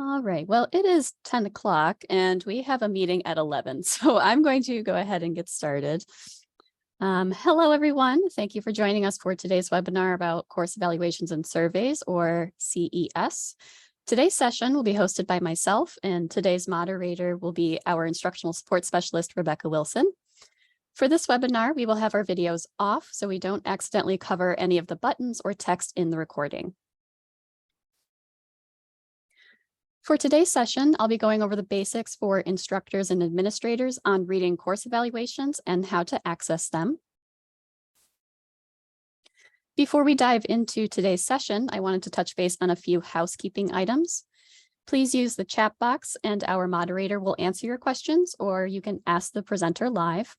All right, well, it is 10 o'clock and we have a meeting at 11, so I'm going to go ahead and get started. Hello, everyone. Thank you for joining us for today's webinar about course evaluations and surveys, or CES. Today's session will be hosted by myself, and today's moderator will be our instructional support specialist, Rebecca Wilson. For this webinar, we will have our videos off so we don't accidentally cover any of the buttons or text in the recording. For today's session, I'll be going over the basics for instructors and administrators on reading course evaluations and how to access them. Before we dive into today's session, I wanted to touch base on a few housekeeping items. Please use the chat box and our moderator will answer your questions, or you can ask the presenter live.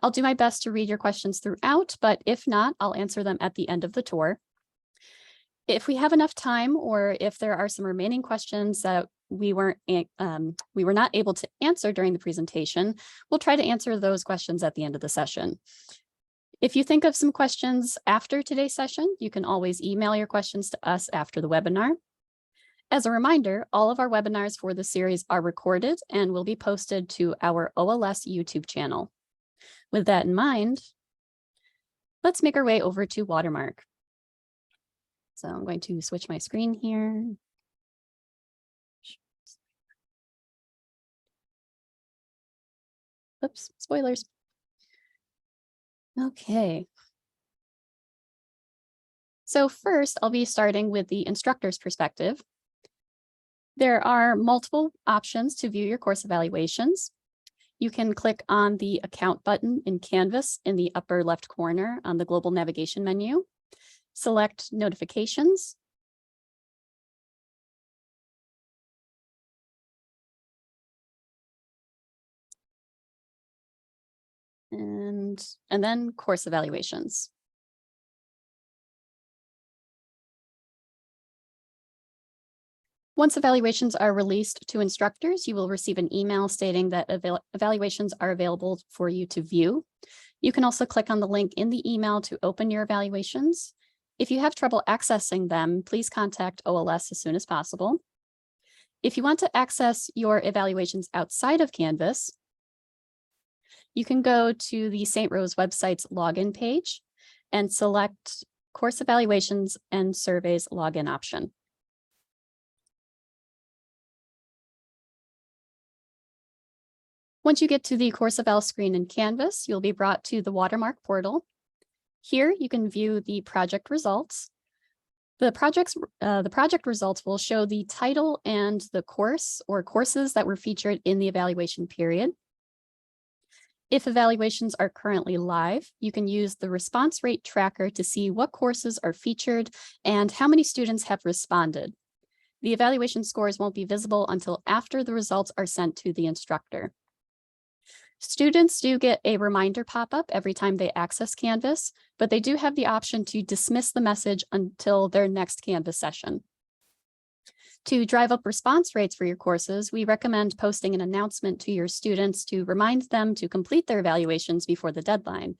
I'll do my best to read your questions throughout, but if not, I'll answer them at the end of the tour. If we have enough time, or if there are some remaining questions that we were not able to answer during the presentation, we'll try to answer those questions at the end of the session. If you think of some questions after today's session, you can always email your questions to us after the webinar. As a reminder, all of our webinars for the series are recorded and will be posted to our OLS YouTube channel. With that in mind, let's make our way over to Watermark. So I'm going to switch my screen here. Oops, spoilers. Okay. So first, I'll be starting with the instructor's perspective. There are multiple options to view your course evaluations. You can click on the Account button in Canvas in the upper left corner on the global navigation menu. Select Notifications. And then Course Evaluations. Once evaluations are released to instructors, you will receive an email stating that evaluations are available for you to view. You can also click on the link in the email to open your evaluations. If you have trouble accessing them, please contact OLS as soon as possible. If you want to access your evaluations outside of Canvas, you can go to the St. Rose website's login page and select Course Evaluations and Surveys login option. Once you get to the Course Eval screen in Canvas, you'll be brought to the Watermark portal. Here, you can view the project results. The project results will show the title and the course or courses that were featured in the evaluation period. If evaluations are currently live, you can use the response rate tracker to see what courses are featured and how many students have responded. The evaluation scores won't be visible until after the results are sent to the instructor. Students do get a reminder pop-up every time they access Canvas, but they do have the option to dismiss the message until their next Canvas session. To drive up response rates for your courses, we recommend posting an announcement to your students to remind them to complete their evaluations before the deadline.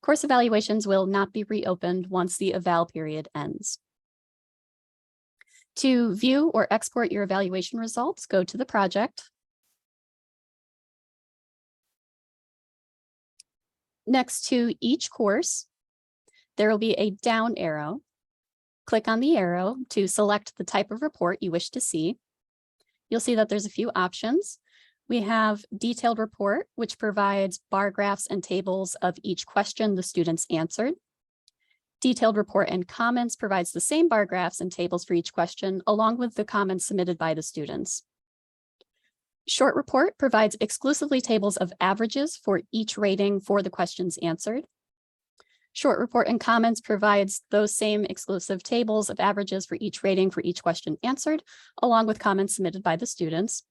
Course evaluations will not be reopened once the eval period ends. To view or export your evaluation results, go to the project. Next to each course, there will be a down arrow. Click on the arrow to select the type of report you wish to see. You'll see that there's a few options. We have Detailed Report, which provides bar graphs and tables of each question the students answered. Detailed Report and Comments provides the same bar graphs and tables for each question, along with the comments submitted by the students. Short Report provides exclusively tables of averages for each rating for the questions answered. Short Report and Comments provides those same exclusive tables of averages for each rating for each question answered, along with comments submitted by the students.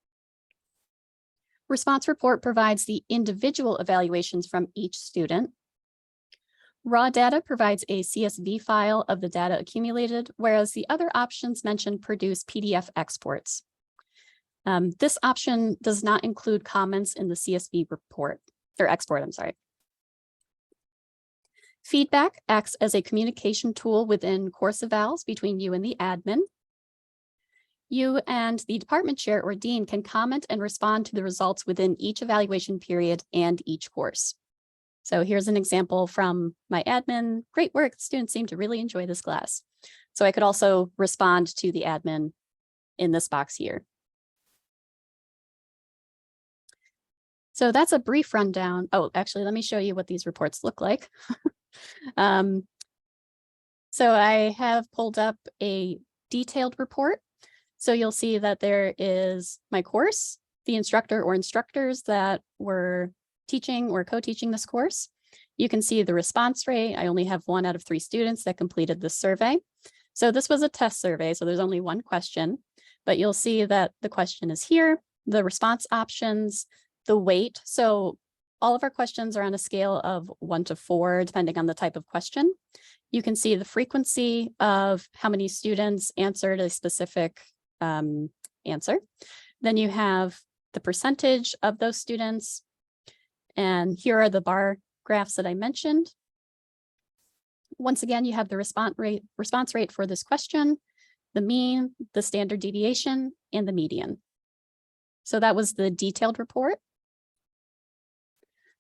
Response Report provides the individual evaluations from each student. Raw Data provides a CSV file of the data accumulated, whereas the other options mentioned produce PDF exports. This option does not include comments in the CSV report, or export, I'm sorry. Feedback acts as a communication tool within course evals between you and the admin. You and the department chair or dean can comment and respond to the results within each evaluation period and each course. So here's an example from my admin. Great work, the students seem to really enjoy this class. So I could also respond to the admin in this box here. So that's a brief rundown. Oh, actually, let me show you what these reports look like. So I have pulled up a detailed report. So you'll see that there is my course, the instructor or instructors that were teaching or co-teaching this course. You can see the response rate. I only have 1 out of 3 students that completed this survey. So this was a test survey, so there's only 1 question, but you'll see that the question is here, the response options, the weight. So all of our questions are on a scale of 1 to 4, depending on the type of question. You can see the frequency of how many students answered a specific answer. Then you have the percentage of those students. And here are the bar graphs that I mentioned. Once again, you have the response rate for this question, the mean, the standard deviation, and the median. So that was the detailed report.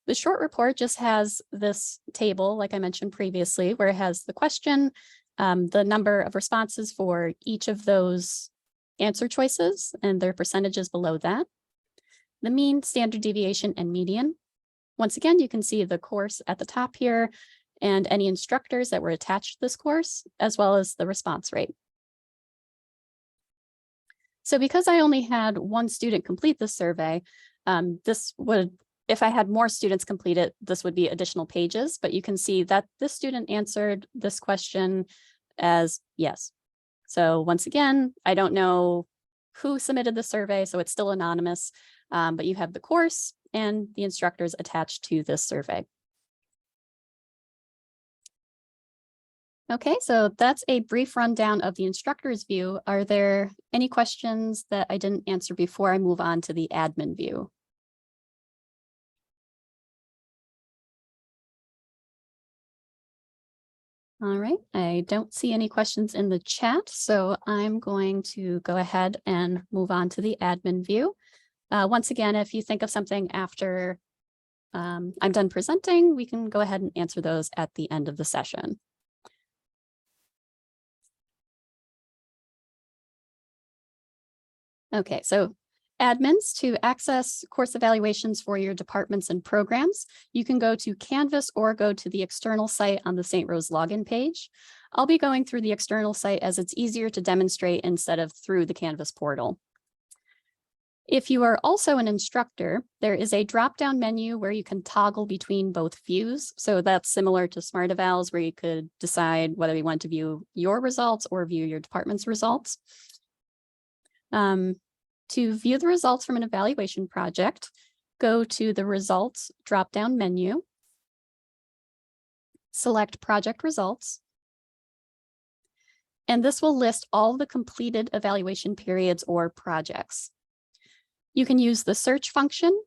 The short report just has this table, like I mentioned previously, where it has the question, the number of responses for each of those answer choices, and their percentages below that, the mean, standard deviation, and median. Once again, you can see the course at the top here and any instructors that were attached to this course, as well as the response rate. So because I only had 1 student complete this survey, if I had more students complete it, this would be additional pages, but you can see that this student answered this question as yes. So once again, I don't know who submitted the survey, so it's still anonymous, but you have the course and the instructors attached to this survey. Okay, so that's a brief rundown of the instructor's view. Are there any questions that I didn't answer before I move on to the admin view? All right, I don't see any questions in the chat, so I'm going to go ahead and move on to the admin view. Once again, if you think of something after I'm done presenting, we can go ahead and answer those at the end of the session. Okay, so admins, to access course evaluations for your departments and programs, you can go to Canvas or go to the external site on the St. Rose login page. I'll be going through the external site as it's easier to demonstrate instead of through the Canvas portal. If you are also an instructor, there is a drop-down menu where you can toggle between both views. So that's similar to Smart Evals, where you could decide whether you want to view your results or view your department's results. To view the results from an evaluation project, go to the Results drop-down menu, select Project Results, and this will list all the completed evaluation periods or projects. You can use the search function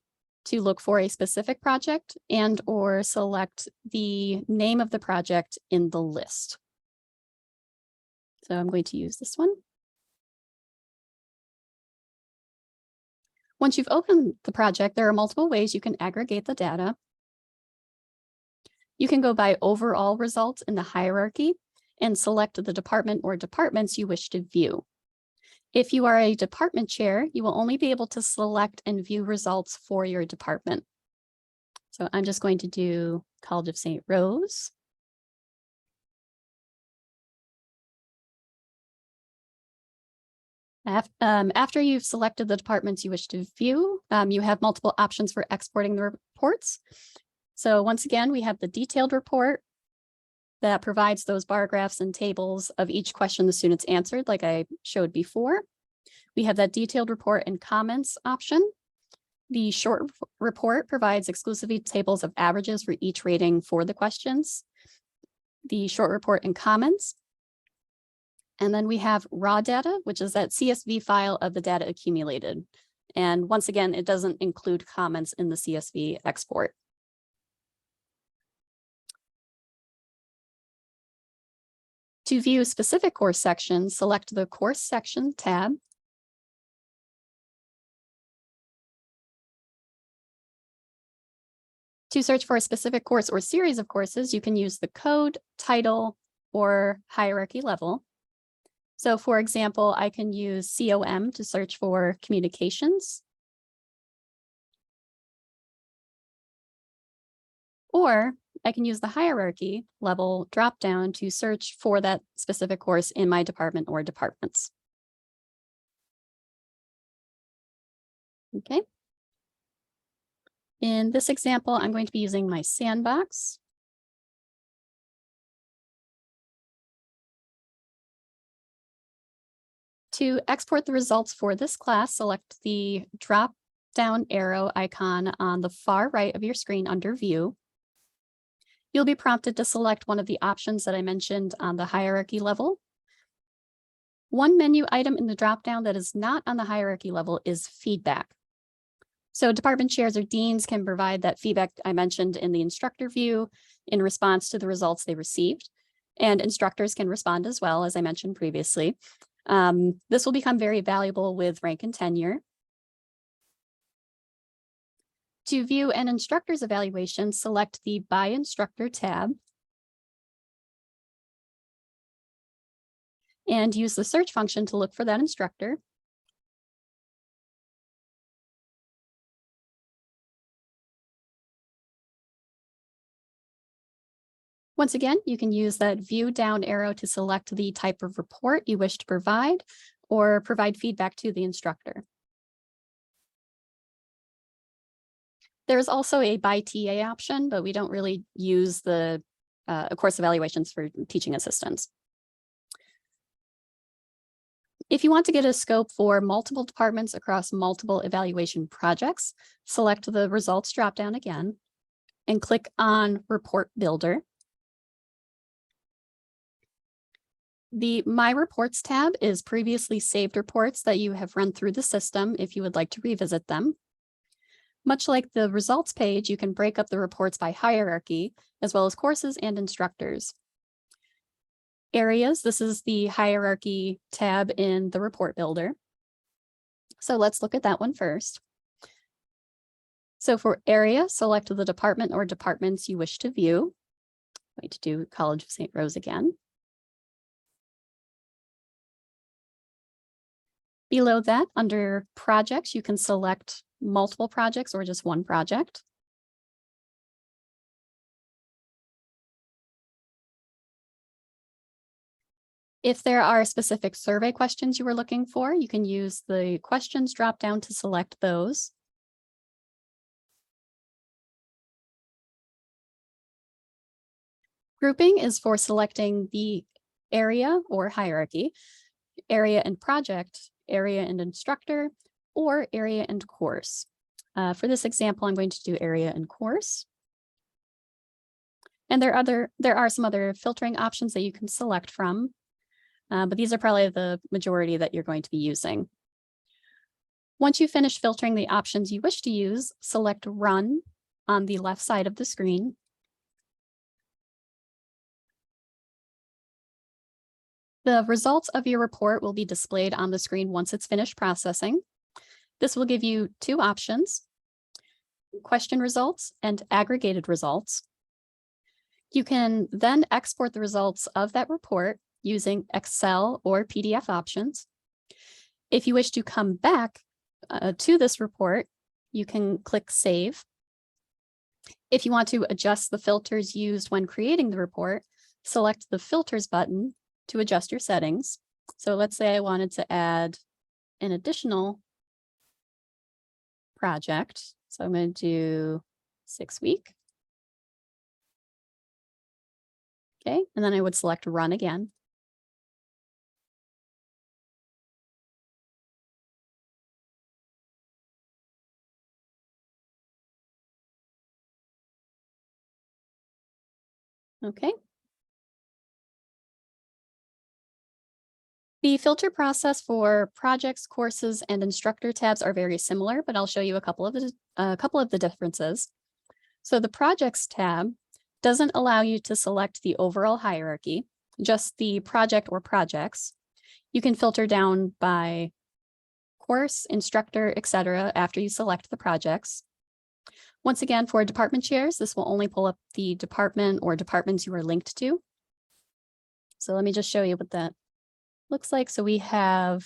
to look for a specific project and or select the name of the project in the list. So I'm going to use this one. Once you've opened the project, there are multiple ways you can aggregate the data. You can go by overall results in the hierarchy and select the department or departments you wish to view. If you are a department chair, you will only be able to select and view results for your department. So I'm just going to do College of St. Rose. After you've selected the departments you wish to view, you have multiple options for exporting the reports. So once again, we have the detailed report that provides those bar graphs and tables of each question the students answered, like I showed before. We have that detailed report and comments option. The short report provides exclusively tables of averages for each rating for the questions. The short report and comments. And then we have raw data, which is that CSV file of the data accumulated. And once again, it doesn't include comments in the CSV export. To view specific course sections, select the Course Section tab To search for a specific course or series of courses, you can use the code, title, or hierarchy level. So for example, I can use COM to search for communications. Or I can use the hierarchy level dropdown to search for that specific course in my department or departments. Okay. In this example, I'm going to be using my sandbox. To export the results for this class, select the drop-down arrow icon on the far right of your screen under View. You'll be prompted to select one of the options that I mentioned on the hierarchy level. One menu item in the dropdown that is not on the hierarchy level is feedback. So department chairs or deans can provide that feedback I mentioned in the instructor view in response to the results they received. And instructors can respond as well, as I mentioned previously. This will become very valuable with rank and tenure. To view an instructor's evaluation, select the By Instructor tab and use the search function to look for that instructor. Once again, you can use that view down arrow to select the type of report you wish to provide or provide feedback to the instructor. There's also a by TA option, but we don't really use the course evaluations for teaching assistants. If you want to get a scope for multiple departments across multiple evaluation projects, select the results dropdown again and click on Report Builder. The My Reports tab is previously saved reports that you have run through the system if you would like to revisit them. Much like the results page, you can break up the reports by hierarchy, as well as courses and instructors. Areas, this is the hierarchy tab in the report builder. So let's look at that one first. So for area, select the department or departments you wish to view. I'm going to do College of St. Rose again. Below that, under projects, you can select multiple projects or just one project. If there are specific survey questions you were looking for, you can use the questions dropdown to select those. Grouping is for selecting the area or hierarchy, area and project, area and instructor, or area and course. For this example, I'm going to do area and course. And there are some other filtering options that you can select from, but these are probably the majority that you're going to be using. Once you finish filtering the options you wish to use, select Run on the left side of the screen. The results of your report will be displayed on the screen once it's finished processing. This will give you two options: question results and aggregated results. You can then export the results of that report using Excel or PDF options. If you wish to come back to this report, you can click Save. If you want to adjust the filters used when creating the report, select the Filters button to adjust your settings. So let's say I wanted to add an additional project. So I'm going to do 6 week. Okay, and then I would select Run again. Okay. The filter process for projects, courses, and instructor tabs are very similar, but I'll show you a couple of the differences. So the projects tab doesn't allow you to select the overall hierarchy, just the project or projects. You can filter down by course, instructor, etc. after you select the projects. Once again, for department chairs, this will only pull up the department or departments you are linked to. So let me just show you what that looks like. So we have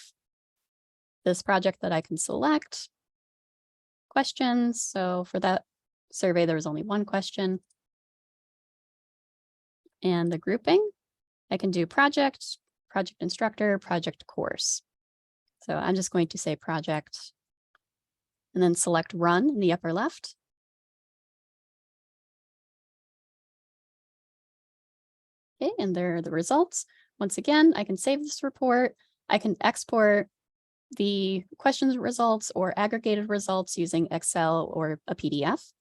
this project that I can select. Questions. So for that survey, there was only one question. And the grouping, I can do project, project instructor, project course. So I'm just going to say project and then select run in the upper left. Okay, and there are the results. Once again, I can save this report. I can export the questions results or aggregated results using Excel or a PDF.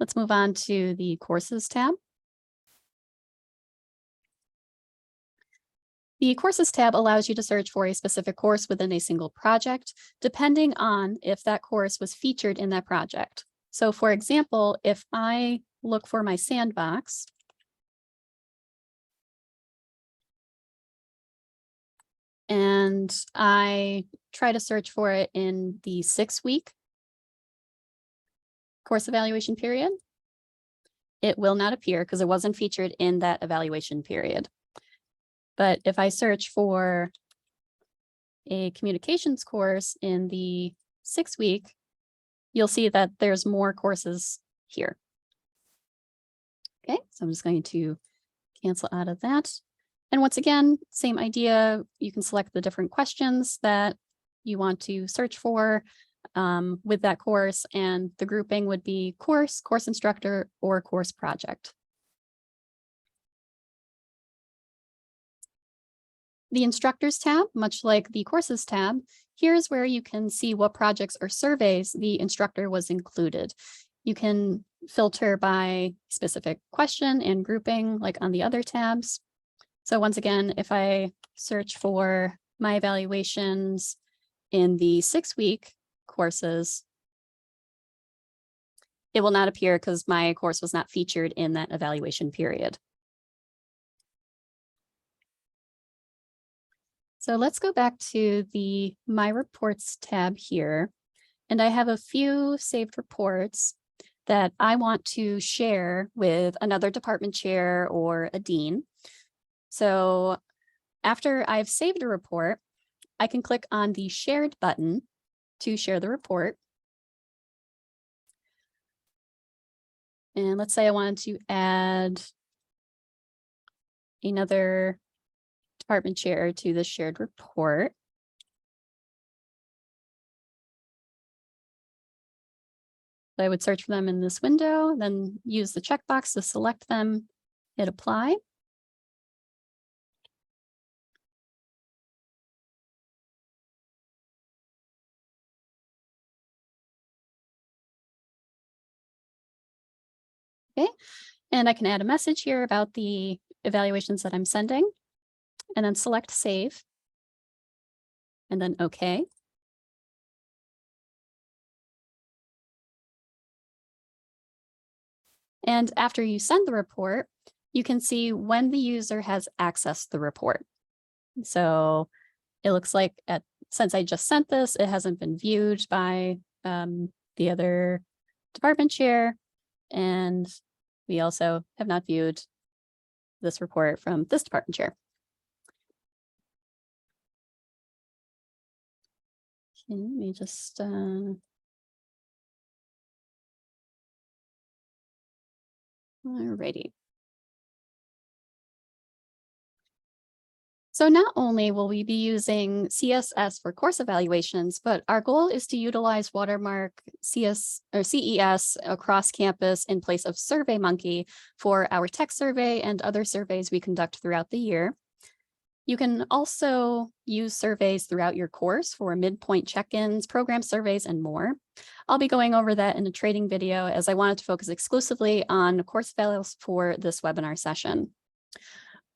Let's move on to the courses tab. The courses tab allows you to search for a specific course within a single project, depending on if that course was featured in that project. So for example, if I look for my sandbox, and I try to search for it in the 6-week course evaluation period, it will not appear because it wasn't featured in that evaluation period. But if I search for a communications course in the 6-week, you'll see that there's more courses here. Okay, so I'm just going to cancel out of that. And once again, same idea, you can select the different questions that you want to search for with that course, and the grouping would be course, course instructor, or course project. The instructors tab, much like the courses tab, here's where you can see what projects or surveys the instructor was included. You can filter by specific question and grouping like on the other tabs. So once again, if I search for my evaluations in the 6-week courses, it will not appear because my course was not featured in that evaluation period. So let's go back to the My Reports tab here. And I have a few saved reports that I want to share with another department chair or a dean. So after I've saved a report, I can click on the shared button to share the report. And let's say I wanted to add another department chair to the shared report. So I would search for them in this window, then use the checkbox to select them, hit apply. Okay, and I can add a message here about the evaluations that I'm sending, and then select save, and then okay. And after you send the report, you can see when the user has accessed the report. So it looks like since I just sent this, it hasn't been viewed by the other department chair. And we also have not viewed this report from this department chair. Okay, let me just alrighty. So not only will we be using CSS for course evaluations, but our goal is to utilize Watermark CES across campus in place of SurveyMonkey for our tech survey and other surveys we conduct throughout the year. You can also use surveys throughout your course for midpoint check-ins, program surveys, and more. I'll be going over that in a training video as I wanted to focus exclusively on course values for this webinar session.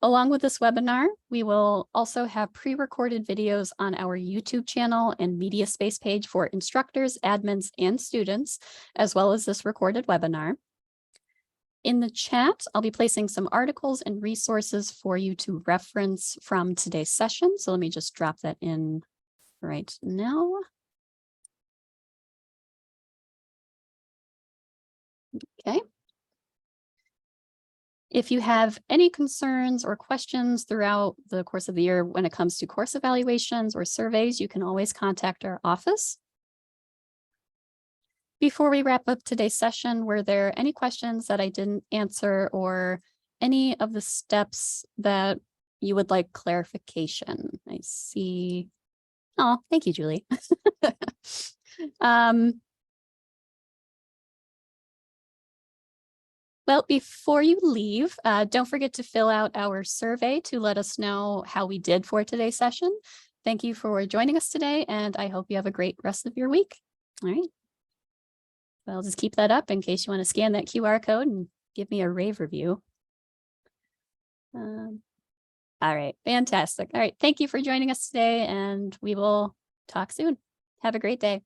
Along with this webinar, we will also have pre-recorded videos on our YouTube channel and media space page for instructors, admins, and students, as well as this recorded webinar. In the chat, I'll be placing some articles and resources for you to reference from today's session. So let me just drop that in right now. Okay. If you have any concerns or questions throughout the course of the year when it comes to course evaluations or surveys, you can always contact our office. Before we wrap up today's session, were there any questions that I didn't answer or any of the steps that you would like clarification? I see. Oh, thank you, Julie. Well, before you leave, don't forget to fill out our survey to let us know how we did for today's session. Thank you for joining us today, and I hope you have a great rest of your week. All right. Well, just keep that up in case you want to scan that QR code and give me a rave review. All right, fantastic. All right, thank you for joining us today, and we will talk soon. Have a great day.